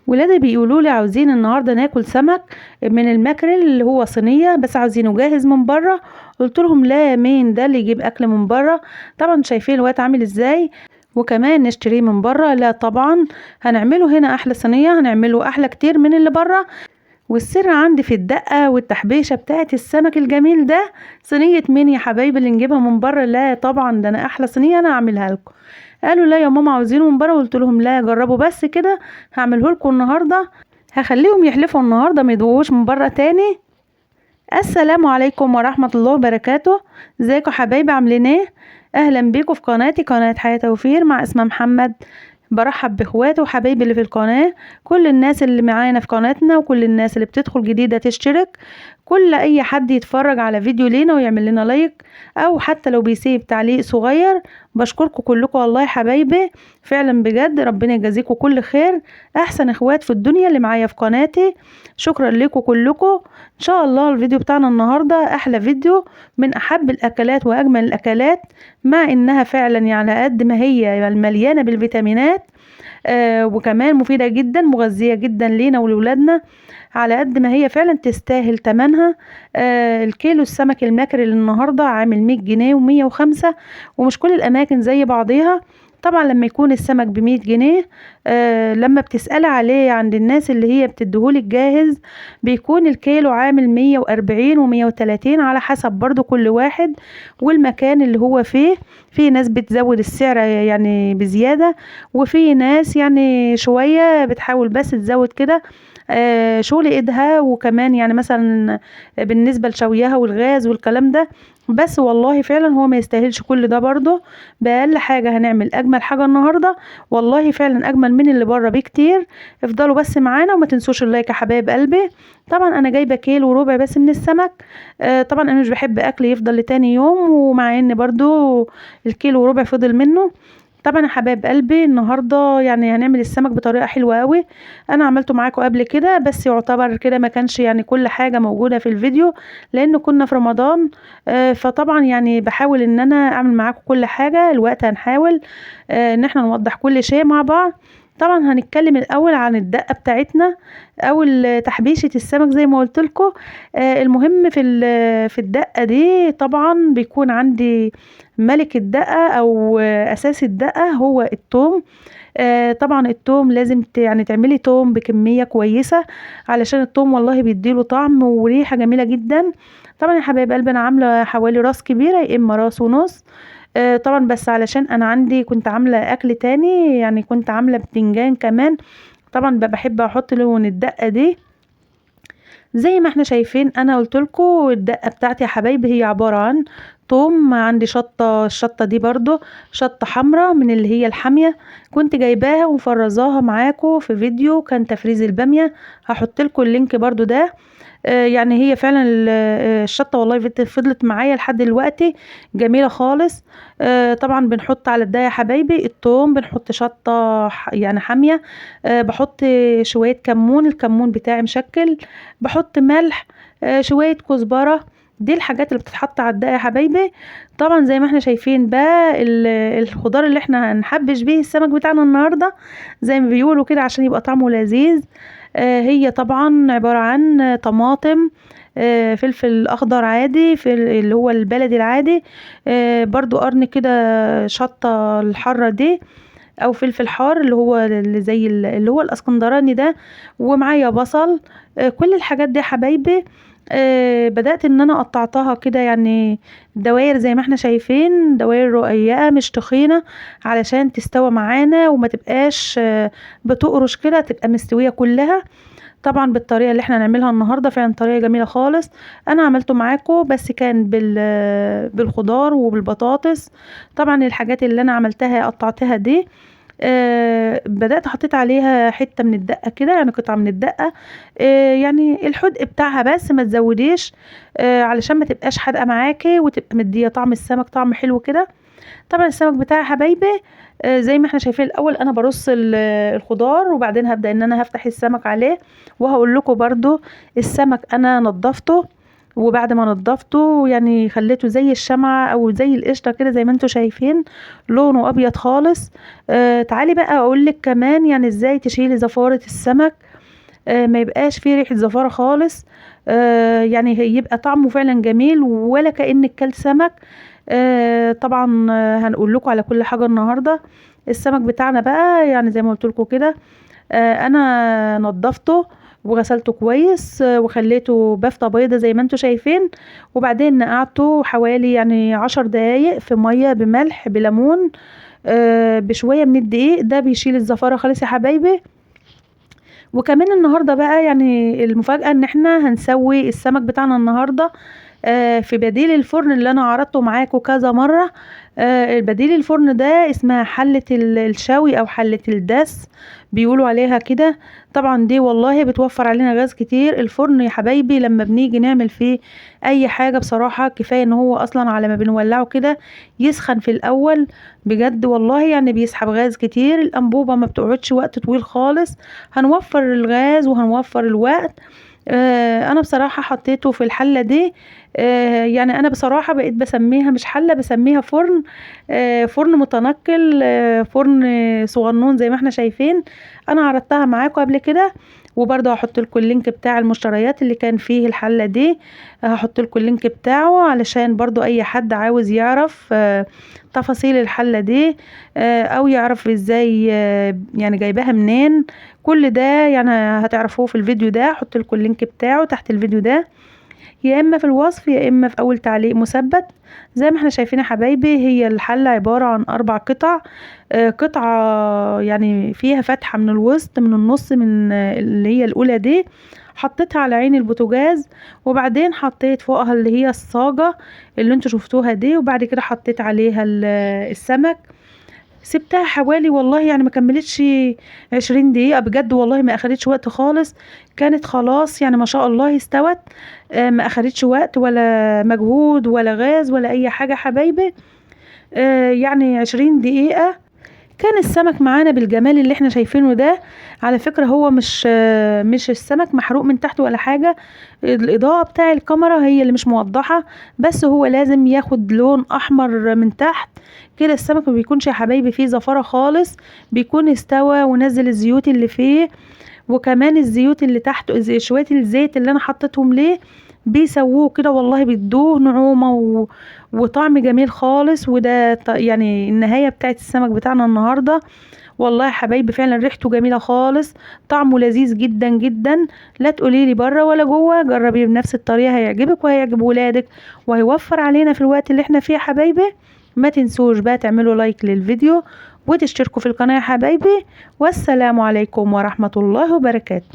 ولادي بيقولوا لي عاوزين النهارده ناكل سمك من الماكريل اللي هو صينيه، بس عاوزينه جاهز من بره. قلت لهم لا، مين ده اللي يجيب اكل من بره؟ طبعا شايفين الوقت عامل ازاي، وكمان نشتريه من بره؟ لا طبعا، هنعمله هنا احلى صينيه، هنعمله احلى كتير من اللي بره. والسر عندي في الدقة والتحبيشة بتاعت السمك الجميل ده. صينية مين يا حبايبي اللي نجيبها من بره؟ لا طبعا، ده انا احلى صينية انا اعملها لكم. قالوا لا يا ماما عاوزينه من بره. قلت لهم لا، جربوا بس كده، هعمله لكم النهارده، هخليهم يحلفوا النهارده ما يدوقوش من بره تاني. السلام عليكم ورحمة الله وبركاته. ازيكم حبايبي، عاملين ايه؟ اهلا بيكم في قناتي، قناة حياة توفير مع اسمها محمد. برحب باخواتي وحبايبي اللي في القناة، كل الناس اللي معانا في قناتنا، وكل الناس اللي بتدخل جديدة تشترك، كل اي حد يتفرج على فيديو لينا ويعمل لنا لايك، او حتى لو بيسيب تعليق صغير. بشكركم كلكم والله يا حبايبي، فعلا بجد ربنا يجازيكم كل خير. احسن اخوات في الدنيا اللي معايا في قناتي، شكرا لكم كلكم. ان شاء الله الفيديو بتاعنا النهارده احلى فيديو، من احب الاكلات واجمل الاكلات، مع انها فعلا يعني قد ما هي مليانه بالفيتامينات، وكمان مفيده جدا، مغذيه جدا لينا ولولادنا، على قد ما هي فعلا تستاهل تمنها. الكيلو السمك الماكريل النهارده عامل 100 جنيه و105، ومش كل الاماكن زي بعضيها. طبعا لما يكون السمك ب100 جنيه، لما بتسألي عليه عند الناس اللي هي بتديهولك جاهز، بيكون الكيلو عامل 140 و130 على حسب برضو كل واحد والمكان اللي هو فيه. في ناس بتزود السعر يعني بزيادة، وفي ناس يعني شوية بتحاول بس تزود كده شغل ايدها، وكمان يعني مثلا بالنسبة لشويها والغاز والكلام ده. بس والله فعلا هو ما يستاهلش كل ده برضه. بأقل حاجة هنعمل أجمل حاجة النهاردة، والله فعلا أجمل من اللي بره بكتير. افضلوا بس معانا وما تنسوش اللايك يا حبايب قلبي. طبعا أنا جايبة كيلو وربع بس من السمك. طبعا أنا مش بحب أكل يفضل لتاني يوم، ومع إن برضه الكيلو وربع فضل منه. طبعا يا حبايب قلبي النهارده يعني هنعمل السمك بطريقه حلوه قوي. انا عملته معاكم قبل كده، بس يعتبر كده ما كانش يعني كل حاجه موجوده في الفيديو، لان كنا في رمضان. فطبعا يعني بحاول ان انا اعمل معاكم كل حاجه. الوقت هنحاول ان احنا نوضح كل شيء مع بعض. طبعا هنتكلم الاول عن الدقه بتاعتنا، او تحبيشه السمك زي ما قلت لكم. المهم في الدقه دي طبعا بيكون عندي ملك الدقة أو أساس الدقة هو التوم. طبعا التوم لازم يعني تعملي توم بكمية كويسة، علشان التوم والله بيديله طعم وريحة جميلة جدا. طبعا يا حبايب قلبي أنا عاملة حوالي راس كبيرة يا إما راس ونص. طبعا بس علشان أنا عندي كنت عاملة أكل تاني، يعني كنت عاملة بتنجان كمان. طبعا بحب أحط لون الدقة دي زي ما احنا شايفين. انا قلت لكم الدقه بتاعتي يا حبايبي هي عباره عن توم، عندي شطه، الشطه دي برضو شطه حمراء من اللي هي الحاميه، كنت جايباها ومفرزاها معاكم في فيديو كان تفريز الباميه، هحط لكم اللينك برضو ده. يعني هي فعلا الشطة والله فضلت معايا لحد دلوقتي جميلة خالص. طبعا بنحط على الداية يا حبايبي التوم، بنحط شطة يعني حامية. بحط شوية كمون، الكمون بتاعي مشكل، بحط ملح، شوية كزبرة. دي الحاجات اللي بتتحط على الدقة يا حبايبي. طبعا زي ما احنا شايفين بقى الخضار اللي احنا هنحبش بيه السمك بتاعنا النهاردة زي ما بيقولوا كده عشان يبقى طعمه لذيذ. هي طبعا عبارة عن طماطم، فلفل اخضر عادي في اللي هو البلدي العادي، برضو قرن كده شطة الحرة دي، او فلفل حار اللي هو اللي زي اللي هو الاسكندراني ده، ومعايا بصل. كل الحاجات دي يا حبايبي بدأت ان انا قطعتها كده يعني دوائر زي ما احنا شايفين، دوائر رقيقة مش تخينة، علشان تستوى معانا وما تبقاش بتقرش كده، تبقى مستوية كلها. طبعا بالطريقه اللي احنا هنعملها النهارده فعلا طريقه جميله خالص. انا عملته معاكم بس كان بالخضار وبالبطاطس. طبعا الحاجات اللي انا عملتها قطعتها دي، بدأت حطيت عليها حتة من الدقة كده، يعني قطعة من الدقة، يعني الحدق بتاعها بس ما تزوديش، علشان ما تبقاش حادقة معاكي وتبقى مدية طعم السمك طعم حلو كده. طبعا السمك بتاعي يا حبايبي زي ما احنا شايفين الاول انا برص الخضار، وبعدين هبدأ ان انا هفتح السمك عليه، وهقول لكم برضو السمك انا نضفته وبعد ما نضفته يعني خليته زي الشمعة او زي القشطة كده زي ما انتوا شايفين، لونه ابيض خالص. تعالي بقى اقولك كمان يعني ازاي تشيلي زفارة السمك، ما يبقاش فيه ريحة زفارة خالص، يعني يبقى طعمه فعلا جميل ولا كأنك كلت سمك. طبعا هنقول لكم على كل حاجة النهاردة. السمك بتاعنا بقى يعني زي ما قلت لكم كده، انا نضفته وغسلته كويس، وخليته بافتة بيضة زي ما انتوا شايفين، وبعدين نقعته حوالي يعني 10 دقايق في مية بملح بليمون، بشوية من الدقيق، ده بيشيل الزفارة خالص يا حبايبي. وكمان النهارده بقى يعني المفاجأة ان احنا هنسوي السمك بتاعنا النهارده في بديل الفرن اللي انا عرضته معاكم كذا مرة. البديل الفرن ده اسمها حلة الشوي او حلة الدس بيقولوا عليها كده. طبعا دي والله بتوفر علينا غاز كتير. الفرن يا حبايبي لما بنيجي نعمل فيه اي حاجة بصراحة كفاية ان هو اصلا على ما بنولعه كده يسخن في الاول، بجد والله يعني بيسحب غاز كتير. الانبوبة ما بتقعدش وقت طويل خالص، هنوفر الغاز وهنوفر الوقت. انا بصراحة حطيته في الحلة دي. يعني انا بصراحة بقيت بسميها مش حلة، بسميها فرن، فرن متنقل، فرن صغنون زي ما احنا شايفين. انا عرضتها معاكم قبل كده، وبرضه هحط لكم اللينك بتاع المشتريات اللي كان فيه الحلة دي، هحط لكم اللينك بتاعه علشان برضه اي حد عاوز يعرف تفاصيل الحلة دي، او يعرف ازاي يعني جايباها منين. كل ده يعني هتعرفوه في الفيديو ده، هحط لكم اللينك بتاعه تحت الفيديو ده، يا اما في الوصف يا اما في اول تعليق مثبت. زي ما احنا شايفين يا حبايبي، هي الحلة عبارة عن 4 قطع. قطعة يعني فيها فتحة من الوسط من النص من اللي هي الاولى دي، حطيتها على عين البوتاجاز، وبعدين حطيت فوقها اللي هي الصاجة اللي انتوا شفتوها دي، وبعد كده حطيت عليها السمك. سبتها حوالي والله يعني ما كملتش 20 دقيقة، بجد والله ما اخدتش وقت خالص، كانت خلاص يعني ما شاء الله استوت. ما اخدتش وقت ولا مجهود ولا غاز ولا اي حاجة حبايبي. يعني 20 دقيقة كان السمك معانا بالجمال اللي احنا شايفينه ده. على فكرة هو مش السمك محروق من تحت ولا حاجة، الإضاءة بتاع الكاميرا هي اللي مش موضحة، بس هو لازم ياخد لون أحمر من تحت كده. السمك ما بيكونش يا حبايبي فيه زفارة خالص، بيكون استوى ونزل الزيوت اللي فيه، وكمان الزيوت اللي تحت شوية الزيت اللي انا حطيتهم ليه بيسووه كده والله بيدوه نعومة وطعم جميل خالص. وده يعني النهاية بتاعت السمك بتاعنا النهاردة. والله يا حبايبي فعلا ريحته جميلة خالص، طعمه لذيذ جدا جدا. لا تقوليلي بره ولا جوه، جربيه بنفس الطريقة هيعجبك وهيعجب ولادك وهيوفر علينا في الوقت اللي احنا فيه يا حبايبي. ما تنسوش بقى تعملوا لايك للفيديو وتشتركوا في القناة يا حبايبي. والسلام عليكم ورحمة الله وبركاته.